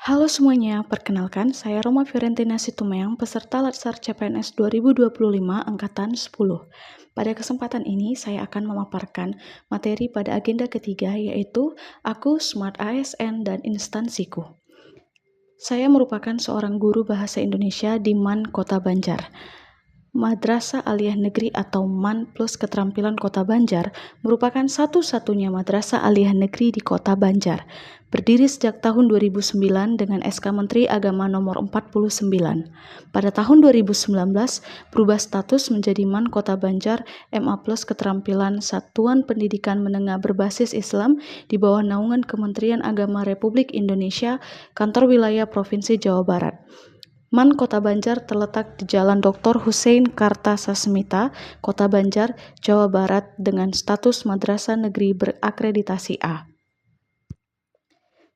Halo semuanya, perkenalkan saya Roma Fiorentina Situmeyang, peserta Latsar CPNS 2025 Angkatan 10. Pada kesempatan ini, saya akan memaparkan materi pada agenda ketiga, yaitu Aku, Smart ASN, dan Instansiku. Saya merupakan seorang guru bahasa Indonesia di MAN Kota Banjar. Madrasah Aliyah Negeri atau MAN Plus Keterampilan Kota Banjar merupakan satu-satunya madrasah aliyah negeri di Kota Banjar. Berdiri sejak tahun 2009 dengan SK Menteri Agama nomor 49. Pada tahun 2019 berubah status menjadi MAN Kota Banjar MA Plus Keterampilan Satuan Pendidikan Menengah Berbasis Islam di bawah naungan Kementerian Agama Republik Indonesia, Kantor Wilayah Provinsi Jawa Barat. MAN Kota Banjar terletak di Jalan Dr. Hussein Kartasasmita, Kota Banjar, Jawa Barat dengan status madrasah negeri berakreditasi A.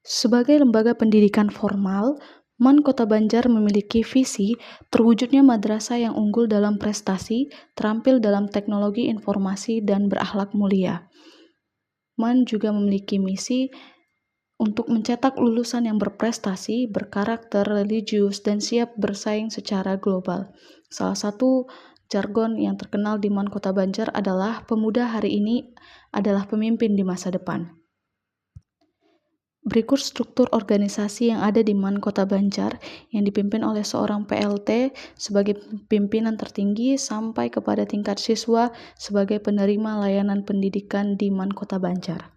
Sebagai lembaga pendidikan formal, MAN Kota Banjar memiliki visi terwujudnya madrasah yang unggul dalam prestasi, terampil dalam teknologi informasi, dan berakhlak mulia. MAN juga memiliki misi untuk mencetak lulusan yang berprestasi, berkarakter, religius, dan siap bersaing secara global. Salah satu jargon yang terkenal di MAN Kota Banjar adalah pemuda hari ini adalah pemimpin di masa depan. Berikut struktur organisasi yang ada di MAN Kota Banjar yang dipimpin oleh seorang PLT sebagai pimpinan tertinggi sampai kepada tingkat siswa sebagai penerima layanan pendidikan di MAN Kota Banjar.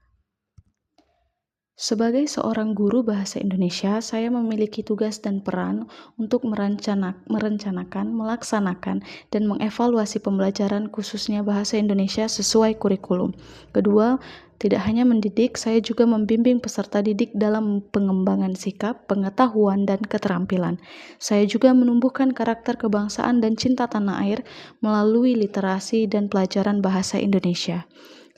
Sebagai seorang guru bahasa Indonesia, saya memiliki tugas dan peran untuk merencanakan, melaksanakan, dan mengevaluasi pembelajaran khususnya bahasa Indonesia sesuai kurikulum. Kedua, tidak hanya mendidik, saya juga membimbing peserta didik dalam pengembangan sikap, pengetahuan, dan keterampilan. Saya juga menumbuhkan karakter kebangsaan dan cinta tanah air melalui literasi dan pelajaran bahasa Indonesia.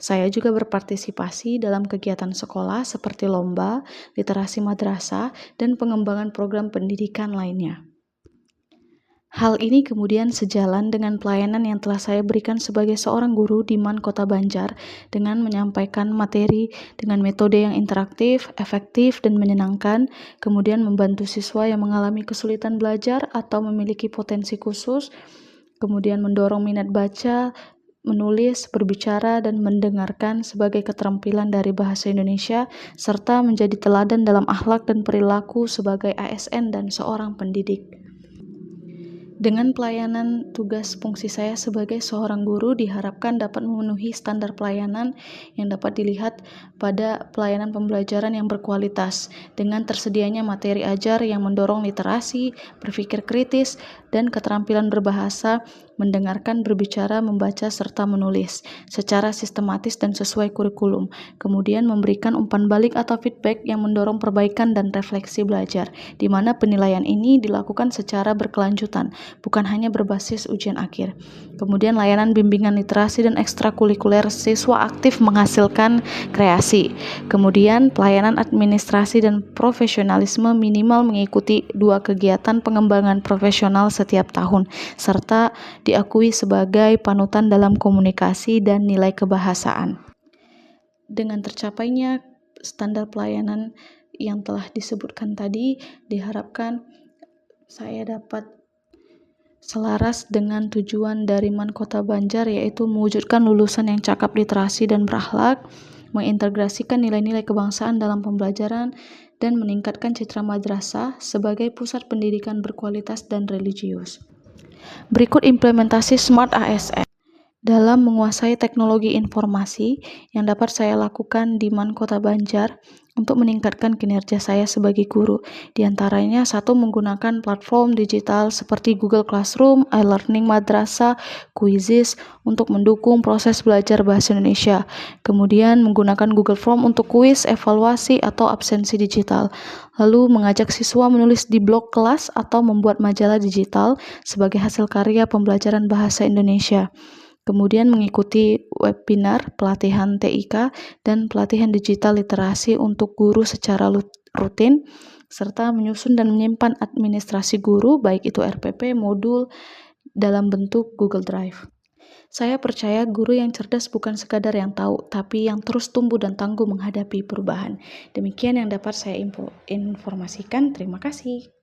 Saya juga berpartisipasi dalam kegiatan sekolah seperti lomba, literasi madrasah, dan pengembangan program pendidikan lainnya. Hal ini kemudian sejalan dengan pelayanan yang telah saya berikan sebagai seorang guru di MAN Kota Banjar dengan menyampaikan materi dengan metode yang interaktif, efektif, dan menyenangkan, kemudian membantu siswa yang mengalami kesulitan belajar atau memiliki potensi khusus, kemudian mendorong minat baca, menulis, berbicara, dan mendengarkan sebagai keterampilan dari bahasa Indonesia, serta menjadi teladan dalam akhlak dan perilaku sebagai ASN dan seorang pendidik. Dengan pelayanan, tugas fungsi saya sebagai seorang guru diharapkan dapat memenuhi standar pelayanan yang dapat dilihat pada pelayanan pembelajaran yang berkualitas, dengan tersedianya materi ajar yang mendorong literasi, berpikir kritis, dan keterampilan berbahasa, mendengarkan, berbicara, membaca, serta menulis secara sistematis dan sesuai kurikulum. Kemudian memberikan umpan balik atau feedback yang mendorong perbaikan dan refleksi belajar, di mana penilaian ini dilakukan secara berkelanjutan, bukan hanya berbasis ujian akhir. Kemudian layanan bimbingan literasi dan ekstrakurikuler siswa aktif menghasilkan kreasi. Kemudian pelayanan administrasi dan profesionalisme minimal mengikuti 2 kegiatan pengembangan profesional setiap tahun, serta diakui sebagai panutan dalam komunikasi dan nilai kebahasaan. Dengan tercapainya standar pelayanan yang telah disebutkan tadi, diharapkan saya dapat selaras dengan tujuan dari MAN Kota Banjar, yaitu mewujudkan lulusan yang cakap literasi dan berakhlak, mengintegrasikan nilai-nilai kebangsaan dalam pembelajaran, dan meningkatkan citra madrasah sebagai pusat pendidikan berkualitas dan religius. Berikut implementasi Smart ASN dalam menguasai teknologi informasi yang dapat saya lakukan di MAN Kota Banjar untuk meningkatkan kinerja saya sebagai guru. Di antaranya, 1. Menggunakan platform digital seperti Google Classroom, e-learning madrasah, Quizizz untuk mendukung proses belajar bahasa Indonesia. Kemudian menggunakan Google Form untuk kuis, evaluasi, atau absensi digital. Lalu mengajak siswa menulis di blog kelas atau membuat majalah digital sebagai hasil karya pembelajaran bahasa Indonesia. Kemudian mengikuti webinar, pelatihan TIK, dan pelatihan digital literasi untuk guru secara rutin, serta menyusun dan menyimpan administrasi guru, baik itu RPP, modul, dalam bentuk Google Drive. Saya percaya guru yang cerdas bukan sekadar yang tahu, tapi yang terus tumbuh dan tangguh menghadapi perubahan. Demikian yang dapat saya informasikan. Terima kasih.